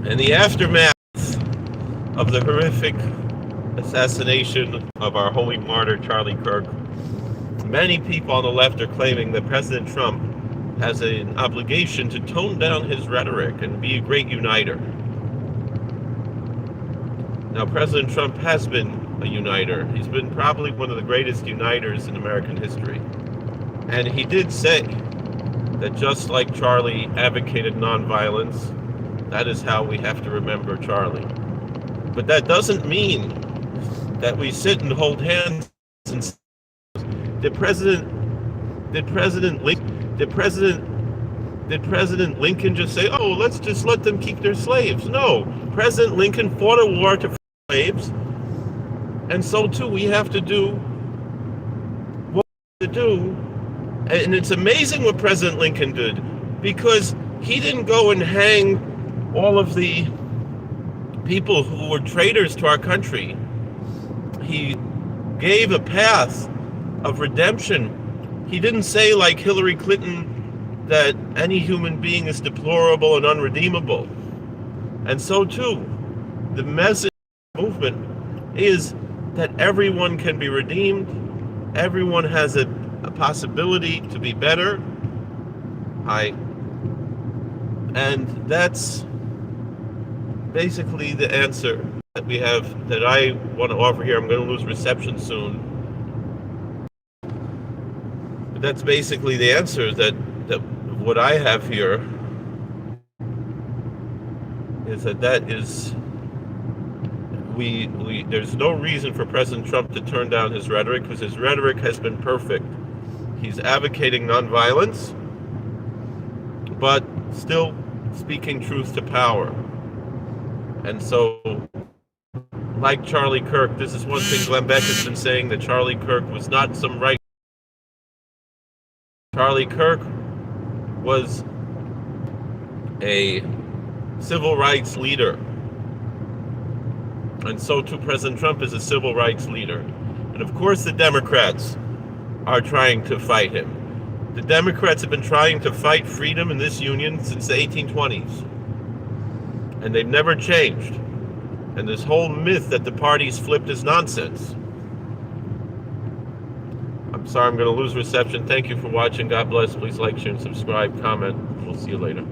In the aftermath of the horrific assassination of our holy martyr Charlie Kirk, many people on the left are claiming that President Trump has an obligation to tone down his rhetoric and be a great uniter. Now, President Trump has been a uniter. He's been probably one of the greatest uniters in American history. And he did say that just like Charlie advocated nonviolence, that is how we have to remember Charlie. But that doesn't mean that we sit and hold hands and say, did President Lincoln just say, oh, let's just let them keep their slaves? No, President Lincoln fought a war to free slaves, and so too we have to do what we have to do. And it's amazing what President Lincoln did, because he didn't go and hang all of the people who were traitors to our country. He gave a path of redemption. He didn't say, like Hillary Clinton, that any human being is deplorable and unredeemable. And so too, the message of the movement is that everyone can be redeemed. Everyone has a possibility to be better. And that's basically the answer that we have, that I want to offer here. I'm going to lose reception soon. But that's basically the answer that what I have here is that is there's no reason for President Trump to turn down his rhetoric, because his rhetoric has been perfect. He's advocating nonviolence, but still speaking truth to power. And so, like Charlie Kirk, this is one thing Glenn Beck has been saying, that Charlie Kirk was not some right. Charlie Kirk was a civil rights leader. And so too President Trump is a civil rights leader. And of course the Democrats are trying to fight him. The Democrats have been trying to fight freedom in this union since the 1820s. And they've never changed. And this whole myth that the party's flipped is nonsense. I'm sorry, I'm going to lose reception. Thank you for watching. God bless. Please like, share, and subscribe, comment. We'll see you later.